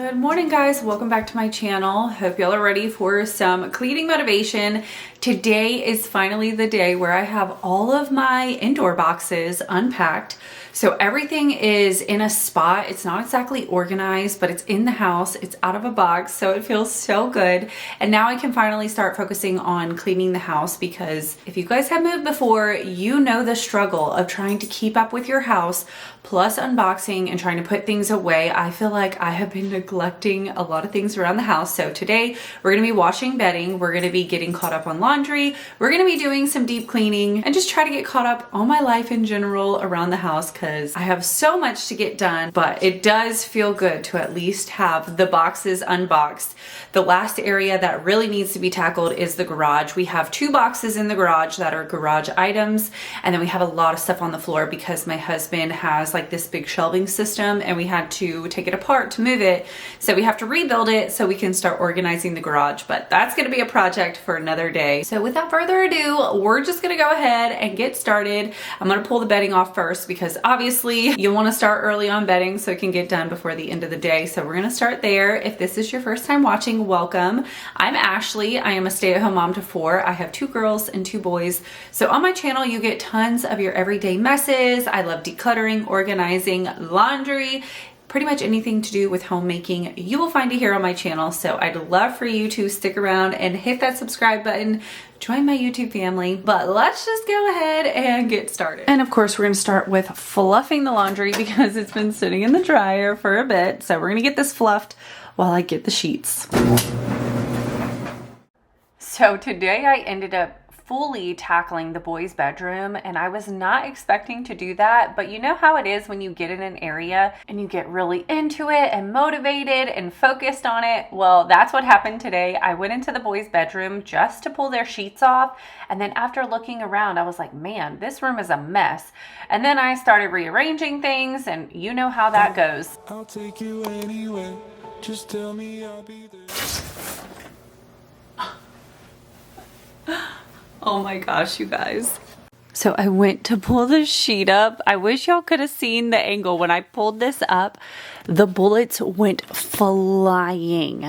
Good morning, guys. Welcome back to my channel. Hope y'all are ready for some cleaning motivation. Today is finally the day where I have all of my indoor boxes unpacked. So everything is in a spot. It's not exactly organized, but it's in the house. It's out of a box, so it feels so good. And now I can finally start focusing on cleaning the house, because if you guys have moved before, you know the struggle of trying to keep up with your house, plus unboxing and trying to put things away. I feel like I have been neglecting a lot of things around the house. So today we're gonna be washing bedding. We're gonna be getting caught up on laundry. We're gonna be doing some deep cleaning and just try to get caught up on my life in general around the house, because I have so much to get done, but it does feel good to at least have the boxes unboxed. The last area that really needs to be tackled is the garage. We have 2 boxes in the garage that are garage items, and then we have a lot of stuff on the floor because my husband has like this big shelving system and we had to take it apart to move it. So we have to rebuild it so we can start organizing the garage, but that's gonna be a project for another day. So without further ado, we're just gonna go ahead and get started. I'm gonna pull the bedding off first because obviously you'll wanna start early on bedding so it can get done before the end of the day. So we're gonna start there. If this is your first time watching, welcome. I'm Ashley. I am a stay-at-home mom to 4. I have 2 girls and 2 boys. So on my channel, you get tons of your everyday messes. I love decluttering, organizing, laundry, pretty much anything to do with homemaking you will find it here on my channel. So I'd love for you to stick around and hit that subscribe button, join my YouTube family. But let's just go ahead and get started. And of course, we're gonna start with fluffing the laundry because it's been sitting in the dryer for a bit. So we're gonna get this fluffed while I get the sheets. So today I ended up fully tackling the boys' bedroom, and I was not expecting to do that, but you know how it is when you get in an area and you get really into it and motivated and focused on it. Well, that's what happened today. I went into the boys' bedroom just to pull their sheets off, and then after looking around, I was like, man, this room is a mess. And then I started rearranging things, and you know how that goes. I'll take you anywhere. Just tell me I'll be there. Oh my gosh, you guys. So I went to pull the sheet up. I wish y'all could have seen the angle. When I pulled this up, the bullets went flying.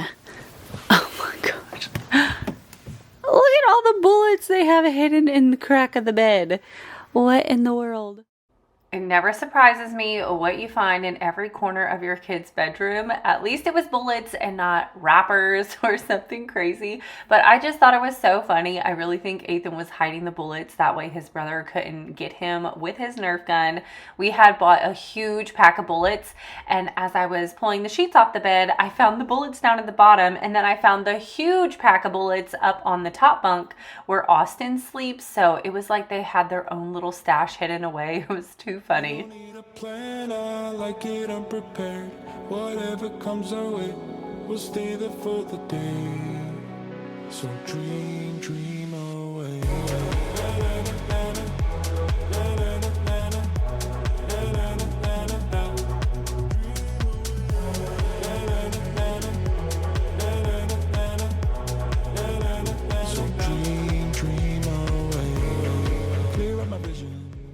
Oh my gosh. Look at all the bullets they have hidden in the crack of the bed. What in the world? It never surprises me what you find in every corner of your kid's bedroom. At least it was bullets and not wrappers or something crazy. But I just thought it was so funny. I really think Ethan was hiding the bullets. That way his brother couldn't get him with his Nerf gun. We had bought a huge pack of bullets. And as I was pulling the sheets off the bed, I found the bullets down at the bottom. And then I found the huge pack of bullets up on the top bunk where Austin sleeps. So it was like they had their own little stash hidden away. It was too funny. Need a plan, I like it unprepared. Whatever comes our way, we'll stay there for the day. So dream away.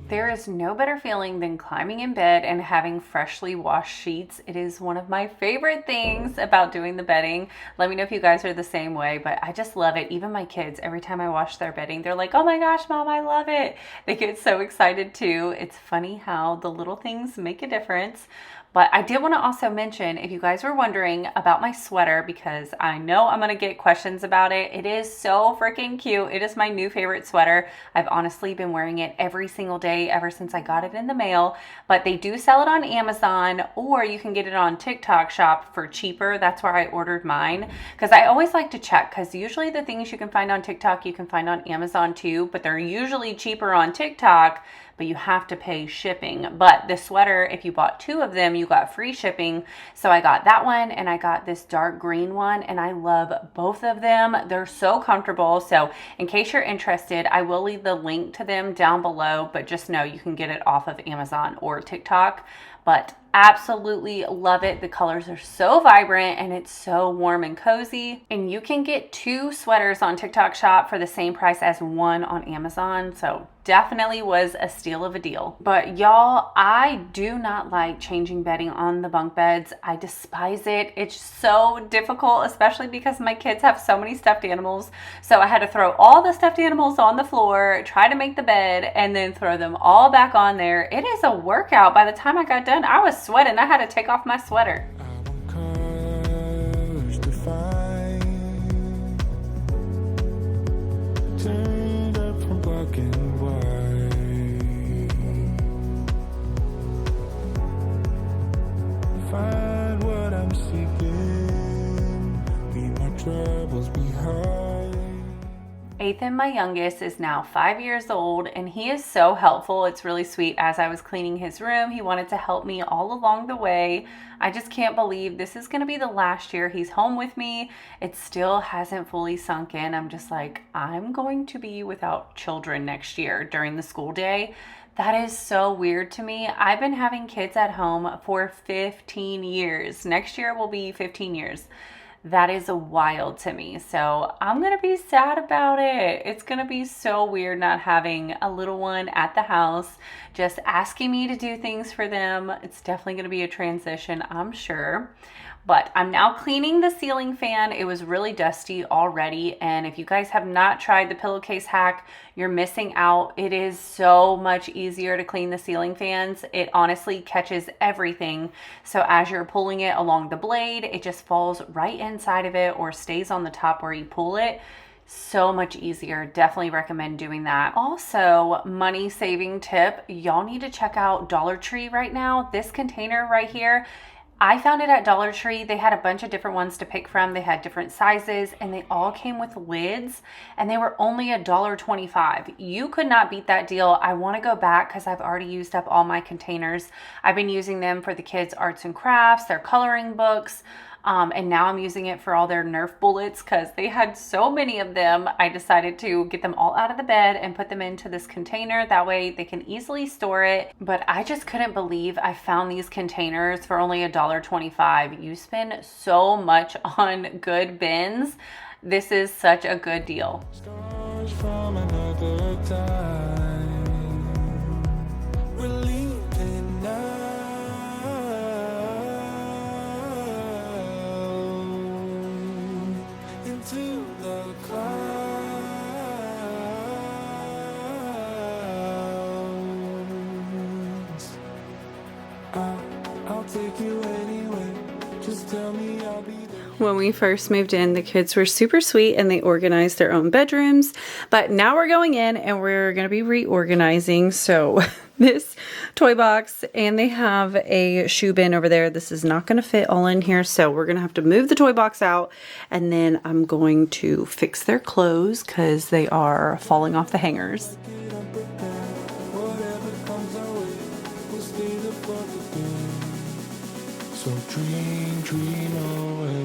There is no better feeling than climbing in bed and having freshly washed sheets. It is one of my favorite things about doing the bedding. Let me know if you guys are the same way, but I just love it. Even my kids, every time I wash their bedding, they're like, oh my gosh, Mom, I love it. They get so excited too. It's funny how the little things make a difference. But I did want to also mention, if you guys were wondering about my sweater, because I know I'm going to get questions about it. It is so freaking cute. It is my new favorite sweater. I've honestly been wearing it every single day ever since I got it in the mail. But they do sell it on Amazon, or you can get it on TikTok shop for cheaper. That's where I ordered mine, because I always like to check, because usually the things you can find on TikTok you can find on Amazon too, but they're usually cheaper on TikTok, but you have to pay shipping. But the sweater, if you bought 2 of them, you got free shipping. So I got that one and I got this dark green one, and I love both of them. They're so comfortable. So in case you're interested, I will leave the link to them down below, but just know you can get it off of Amazon or TikTok. but absolutely love it. The colors are so vibrant and it's so warm and cozy. And you can get 2 sweaters on TikTok Shop for the same price as 1 on Amazon. So definitely was a steal of a deal. But y'all, I do not like changing bedding on the bunk beds. I despise it. It's so difficult, especially because my kids have so many stuffed animals. So I had to throw all the stuffed animals on the floor, try to make the bed, and then throw them all back on there. It is a workout. By the time I got done, I was sweating. I had to take off my sweater. Find what I'm seeking, leave my troubles behind. Ethan, my youngest, is now 5 years old, and he is so helpful. It's really sweet. As I was cleaning his room, he wanted to help me all along the way. I just can't believe this is going to be the last year he's home with me. It still hasn't fully sunk in. I'm just like, I'm going to be without children next year during the school day. That is so weird to me. I've been having kids at home for 15 years. Next year will be 15 years. That is wild to me. So I'm going to be sad about it. It's going to be so weird not having a little one at the house, just asking me to do things for them. It's definitely going to be a transition, I'm sure. But I'm now cleaning the ceiling fan. It was really dusty already. And if you guys have not tried the pillowcase hack, you're missing out. It is so much easier to clean the ceiling fans. It honestly catches everything. So as you're pulling it along the blade, it just falls right inside of it or stays on the top where you pull it. So much easier. Definitely recommend doing that. Also, money saving tip, y'all need to check out Dollar Tree right now. This container right here, I found it at Dollar Tree. They had a bunch of different ones to pick from. They had different sizes and they all came with lids and they were only $1.25. You could not beat that deal. I want to go back because I've already used up all my containers. I've been using them for the kids' arts and crafts, their coloring books. And now I'm using it for all their Nerf bullets because they had so many of them. I decided to get them all out of the bed and put them into this container. That way they can easily store it. But I just couldn't believe I found these containers for only $1.25. You spend so much on good bins. This is such a good deal. Stars from another time. We're leaving now. To the clouds. I'll take you anywhere. Just tell me I'll be there. When we first moved in, the kids were super sweet and they organized their own bedrooms. But now we're going in and we're going to be reorganizing. So this toy box, and they have a shoe bin over there. This is not going to fit all in here. So we're going to have to move the toy box out. And then I'm going to fix their clothes because they are falling off the hangers. So dream away.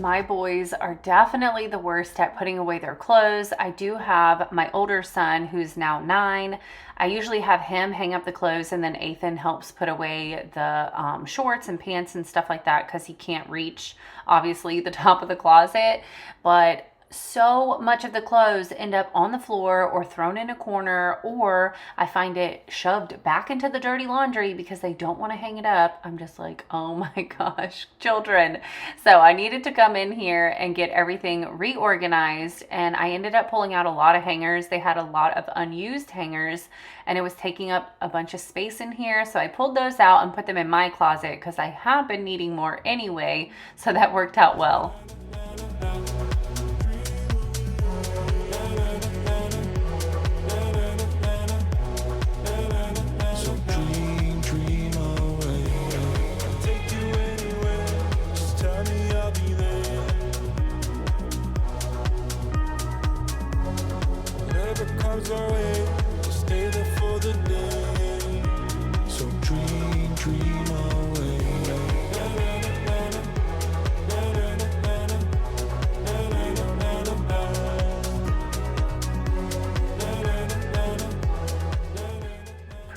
My boys are definitely the worst at putting away their clothes. I do have my older son who's now 9. I usually have him hang up the clothes and then Ethan helps put away the shorts and pants and stuff like that because he can't reach, obviously, the top of the closet. But so much of the clothes end up on the floor or thrown in a corner, or I find it shoved back into the dirty laundry because they don't want to hang it up. I'm just like, oh my gosh, children. So I needed to come in here and get everything reorganized, and I ended up pulling out a lot of hangers. They had a lot of unused hangers and it was taking up a bunch of space in here. So I pulled those out and put them in my closet because I have been needing more anyway. So that worked out well.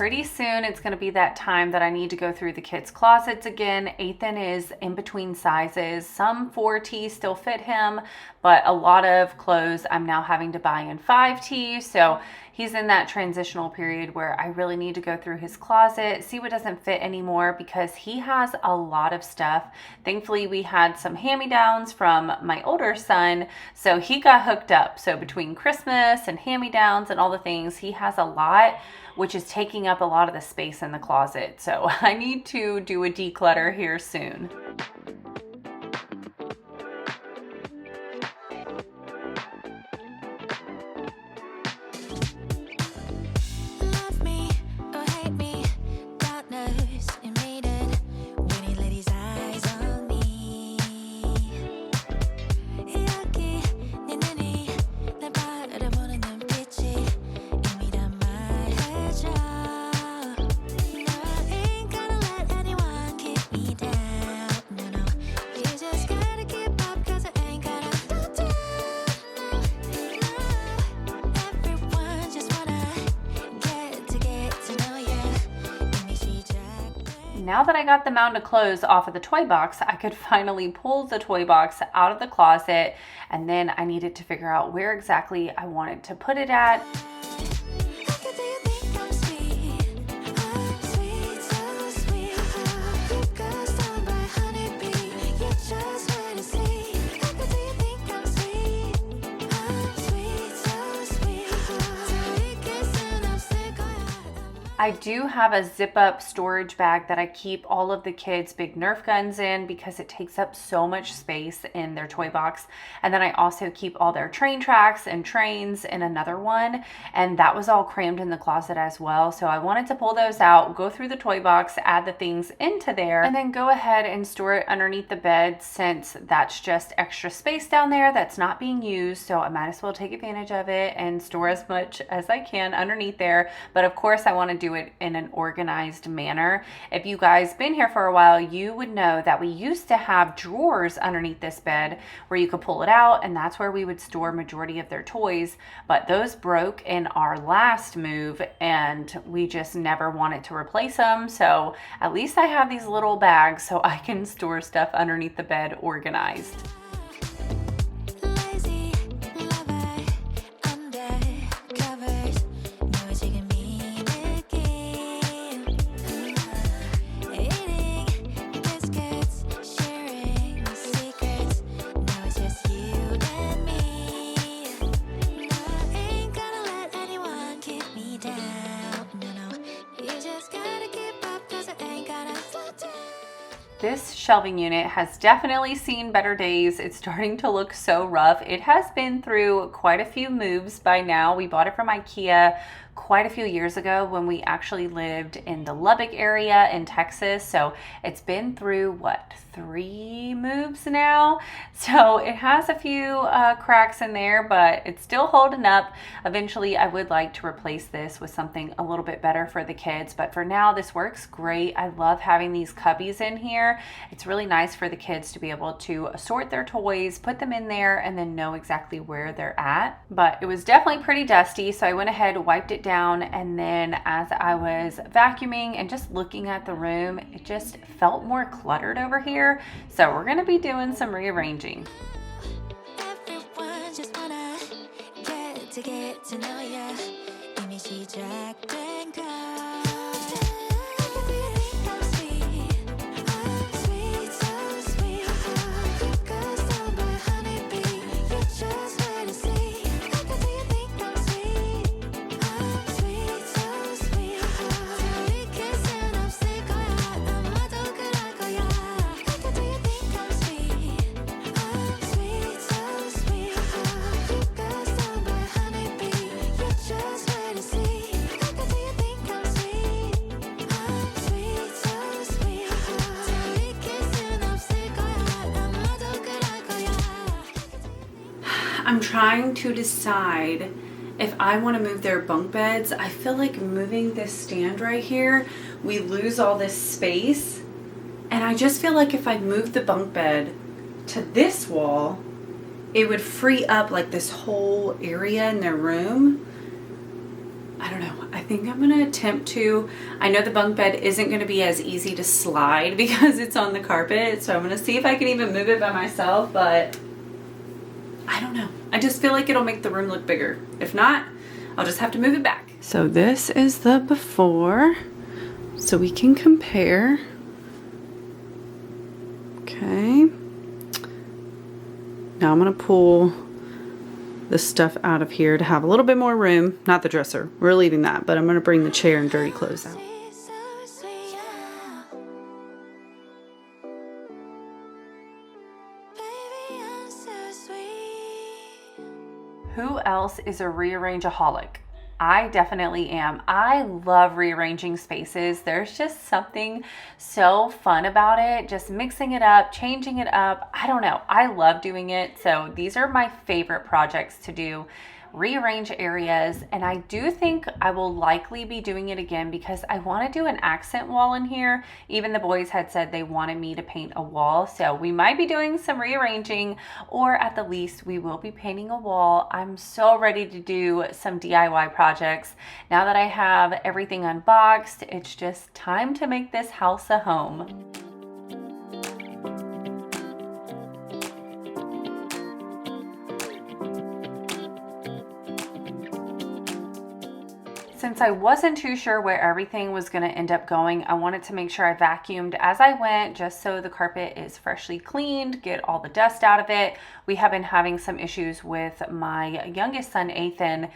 pretty soon it's going to be that time that I need to go through the kids' closets again. Ethan is in between sizes. Some 4T still fit him, but a lot of clothes I'm now having to buy in 5T. So he's in that transitional period where I really need to go through his closet, see what doesn't fit anymore, because he has a lot of stuff. Thankfully, we had some hand-me-downs from my older son, so he got hooked up. So between Christmas and hand-me-downs and all the things, he has a lot, which is taking up a lot of the space in the closet. So I need to do a declutter here soon. Now that I got the mound of clothes off of the toy box, I could finally pull the toy box out of the closet, and then I needed to figure out where exactly I wanted to put it at. I do have a zip up storage bag that I keep all of the kids' big Nerf guns in because it takes up so much space in their toy box. And then I also keep all their train tracks and trains in another one. And that was all crammed in the closet as well. So I wanted to pull those out, go through the toy box, add the things into there, and then go ahead and store it underneath the bed, since that's just extra space down there that's not being used. So I might as well take advantage of it and store as much as I can underneath there. But of course I want to do it in an organized manner. If you guys been here for a while, you would know that we used to have drawers underneath this bed where you could pull it out, and that's where we would store majority of their toys. But those broke in our last move, and we just never wanted to replace them. So at least I have these little bags so I can store stuff underneath the bed organized. This shelving unit has definitely seen better days. It's starting to look so rough. It has been through quite a few moves by now. We bought it from IKEA quite a few years ago when we actually lived in the Lubbock area in Texas. So it's been through, what, 3 moves now? So it has a few cracks in there, but it's still holding up. Eventually, I would like to replace this with something a little bit better for the kids. But for now, this works great. I love having these cubbies in here. It's really nice for the kids to be able to sort their toys, put them in there, and then know exactly where they're at. But it was definitely pretty dusty, so I went ahead, wiped it down, and then as I was vacuuming and just looking at the room, it just felt more cluttered over here. So we're going to be doing some rearranging. Everyone just wanna get to know ya. 이미 시작된 걸. I'm trying to decide if I want to move their bunk beds. I feel like moving this stand right here, we lose all this space. And I just feel like if I move the bunk bed to this wall, it would free up like this whole area in their room. I don't know. I think I'm gonna attempt to. I know the bunk bed isn't gonna be as easy to slide because it's on the carpet. So I'm gonna see if I can even move it by myself, but I don't know. I just feel like it'll make the room look bigger. If not, I'll just have to move it back. So this is the before, so we can compare. Okay. Now I'm gonna pull the stuff out of here to have a little bit more room. Not the dresser, we're leaving that, but I'm gonna bring the chair and dirty clothes out. Who else is a rearrange-aholic? I definitely am. I love rearranging spaces. There's just something so fun about it. Just mixing it up, changing it up. I don't know. I love doing it. So these are my favorite projects to do. Rearrange areas, and I do think I will likely be doing it again because I want to do an accent wall in here. Even the boys had said they wanted me to paint a wall, so we might be doing some rearranging, or at the least we will be painting a wall. I'm so ready to do some DIY projects. Now that I have everything unboxed, it's just time to make this house a home. Since I wasn't too sure where everything was going to end up going, I wanted to make sure I vacuumed as I went, just so the carpet is freshly cleaned, get all the dust out of it. We have been having some issues with my youngest son, Ethan,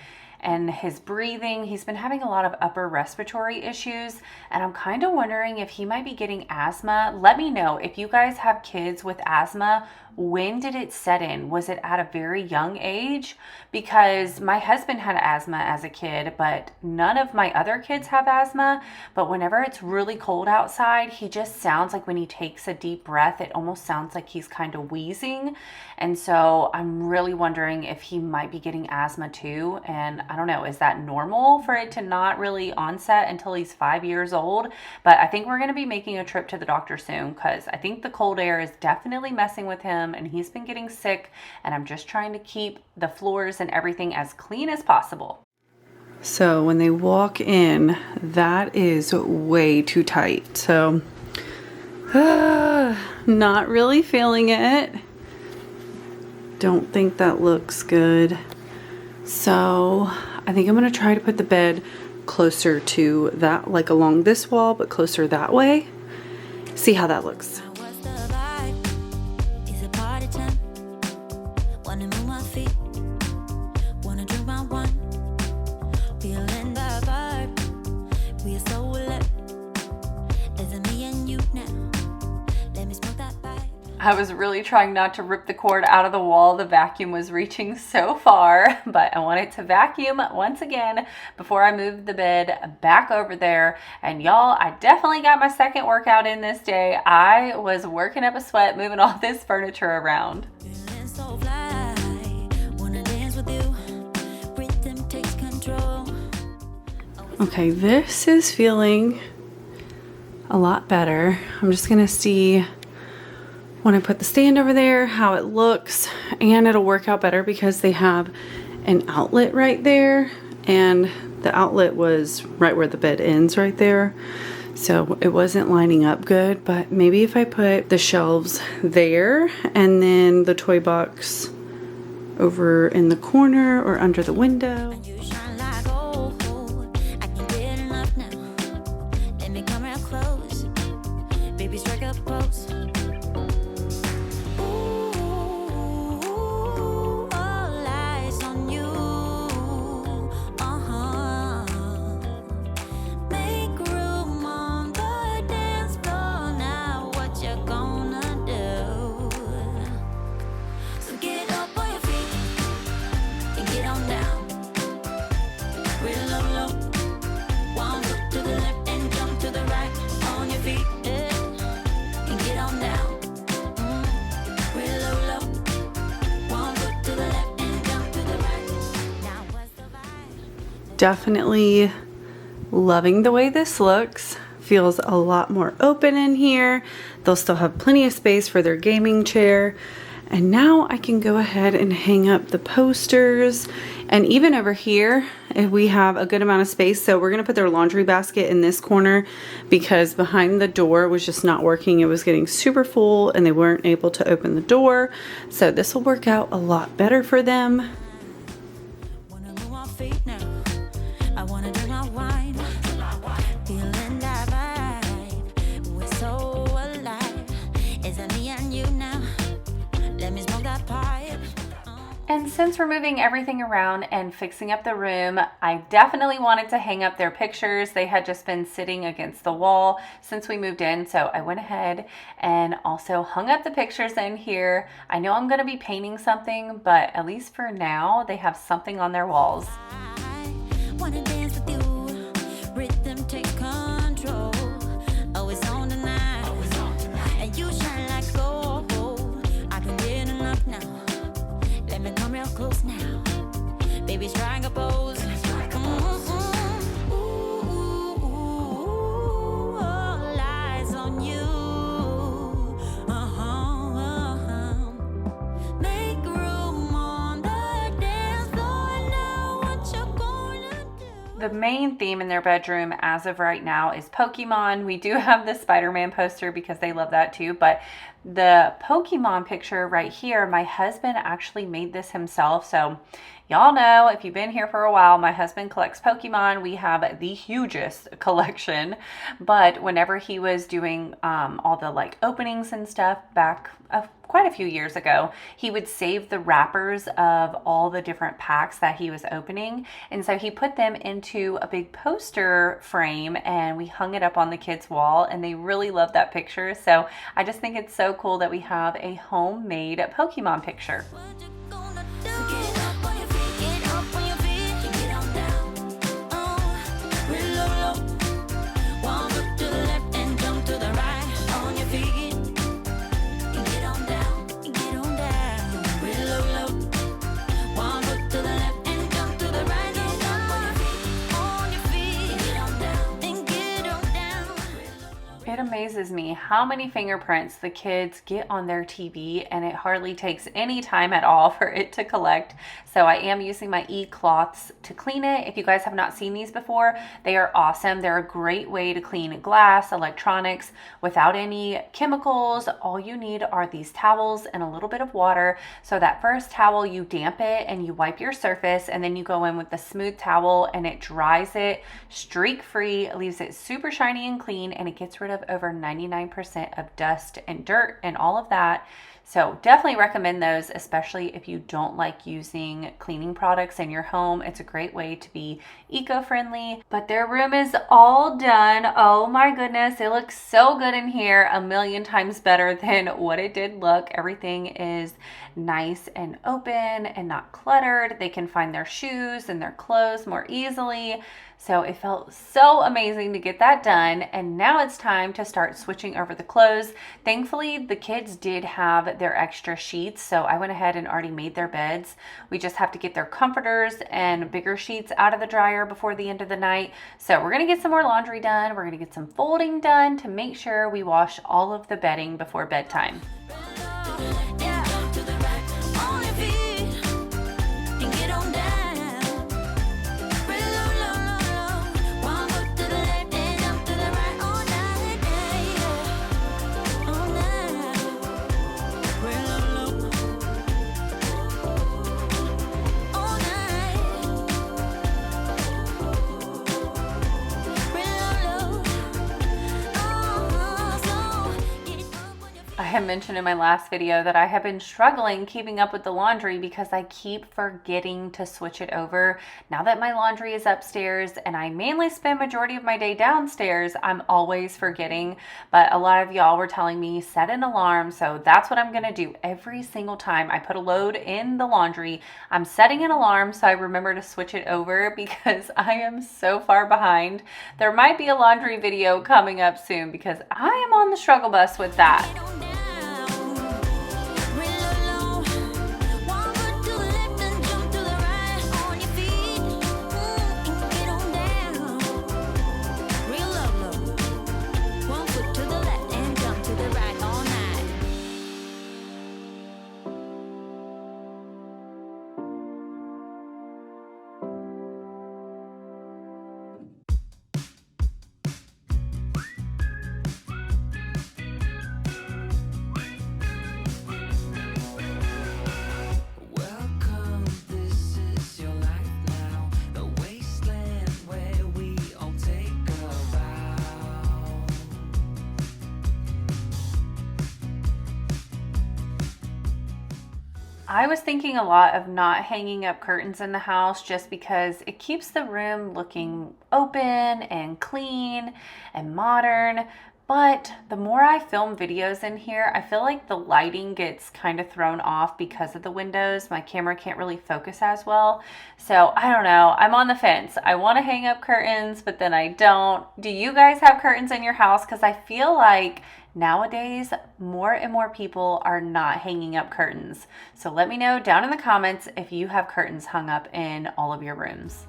and his breathing. He's been having a lot of upper respiratory issues, and I'm kind of wondering if he might be getting asthma. Let me know if you guys have kids with asthma. When did it set in? Was it at a very young age? Because my husband had asthma as a kid, but none of my other kids have asthma. But whenever it's really cold outside, he just sounds like when he takes a deep breath, it almost sounds like he's kind of wheezing. And so I'm really wondering if he might be getting asthma too. And I don't know, is that normal for it to not really onset until he's 5 years old? But I think we're going to be making a trip to the doctor soon because I think the cold air is definitely messing with him, and he's been getting sick, and I'm just trying to keep the floors and everything as clean as possible. So when they walk in, that is way too tight. So not really feeling it. Don't think that looks good. So I think I'm going to try to put the bed closer to that, like along this wall, but closer that way. See how that looks. I was really trying not to rip the cord out of the wall. The vacuum was reaching so far, but I wanted to vacuum once again before I moved the bed back over there. And y'all, I definitely got my second workout in this day. I was working up a sweat moving all this furniture around. Okay, this is feeling a lot better. I'm just gonna see when I put the stand over there how it looks, and it'll work out better because they have an outlet right there, and the outlet was right where the bed ends right there, so it wasn't lining up good. But maybe if I put the shelves there and then the toy box over in the corner or under the window. Definitely loving the way this looks. Feels a lot more open in here. They'll still have plenty of space for their gaming chair. And now I can go ahead and hang up the posters. And even over here, if we have a good amount of space. So we're gonna put their laundry basket in this corner because behind the door was just not working. It was getting super full and they weren't able to open the door. So this will work out a lot better for them. Wanna move on feet now. I wanna drink my wine. Feeling that vibe. We're so alive. Is it me and you now? Let me smoke that pipe. And since we're moving everything around and fixing up the room, I definitely wanted to hang up their pictures. They had just been sitting against the wall since we moved in. So I went ahead and also hung up the pictures in here. I know I'm going to be painting something, but at least for now, they have something on their walls. I wanna dance with you. Rhythm takes control. Always on tonight. And you shine like gold. I can get enough now. Let me come real close now. Baby, strike a pose. All eyes on you. Make room on the dance floor. I know what you're gonna do. The main theme in their bedroom as of right now is Pokemon. We do have the Spider-Man poster because they love that too, but the Pokemon picture right here, my husband actually made this himself. So y'all know, if you've been here for a while, my husband collects Pokemon. We have the hugest collection, but whenever he was doing all the like openings and stuff back quite a few years ago, he would save the wrappers of all the different packs that he was opening. And so he put them into a big poster frame and we hung it up on the kids' wall, and they really love that picture. So I just think it's so cool that we have a homemade Pokemon picture. What you gonna do? Get up on your feet, get up on your feet, get on down. Real low. One foot to the left and jump to the right. On your feet, get on down, get on down. Real low. One foot to the left and jump to the right. Get up on your feet, get on down and get on down. It amazes me how many fingerprints the kids get on their TV, and it hardly takes any time at all for it to collect. So I am using my e-cloths to clean it. If you guys have not seen these before, they are awesome. They're a great way to clean glass, electronics without any chemicals. All you need are these towels and a little bit of water. So that first towel, you damp it and you wipe your surface, and then you go in with the smooth towel and it dries it streak free, leaves it super shiny and clean, and it gets rid of over 99% of dust and dirt and all of that. So definitely recommend those, especially if you don't like using cleaning products in your home. It's a great way to be eco-friendly. But their room is all done. Oh my goodness, it looks so good in here, a million times better than what it did look. Everything is nice and open and not cluttered. They can find their shoes and their clothes more easily. So it felt so amazing to get that done. And now it's time to start switching over the clothes. Thankfully, the kids did have their extra sheets, so I went ahead and already made their beds. We just have to get their comforters and bigger sheets out of the dryer before the end of the night. So we're gonna get some more laundry done. We're gonna get some folding done to make sure we wash all of the bedding before bedtime. Yeah, to the right, on your feet, and get on down. Real low. One foot to the left and jump to the right. All night, yeah, all night. Real low, all night. Real low, so get up on your feet. I had mentioned in my last video that I have been struggling keeping up with the laundry because I keep forgetting to switch it over. Now that my laundry is upstairs and I mainly spend majority of my day downstairs, I'm always forgetting. But a lot of y'all were telling me set an alarm, so that's what I'm gonna do every single time I put a load in the laundry. I'm setting an alarm so I remember to switch it over because I am so far behind. There might be a laundry video coming up soon because I am on the struggle bus with that. Get on down, real low. One foot to the left and jump to the right. On your feet, and get on down, real low. One foot to the left and jump to the right all night. I was thinking a lot of not hanging up curtains in the house just because it keeps the room looking open and clean and modern. But the more I film videos in here, I feel like the lighting gets kind of thrown off because of the windows. My camera can't really focus as well. So I don't know. I'm on the fence. I want to hang up curtains, but then I don't. Do you guys have curtains in your house? Because I feel like nowadays, more and more people are not hanging up curtains. So let me know down in the comments if you have curtains hung up in all of your rooms.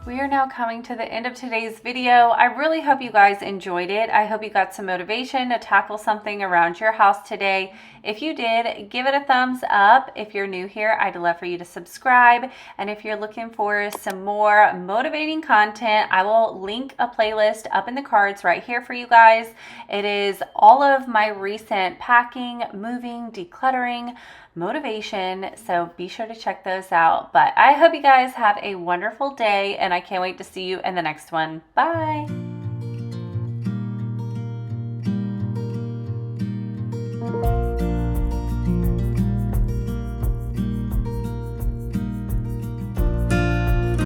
We are now coming to the end of today's video. I really hope you guys enjoyed it. I hope you got some motivation to tackle something around your house today. If you did, give it a thumbs up. If you're new here, I'd love for you to subscribe. And if you're looking for some more motivating content, I will link a playlist up in the cards right here for you guys. It is all of my recent packing, moving, decluttering, motivation, so be sure to check those out. But I hope you guys have a wonderful day, and I can't wait to see you in the next one. Bye.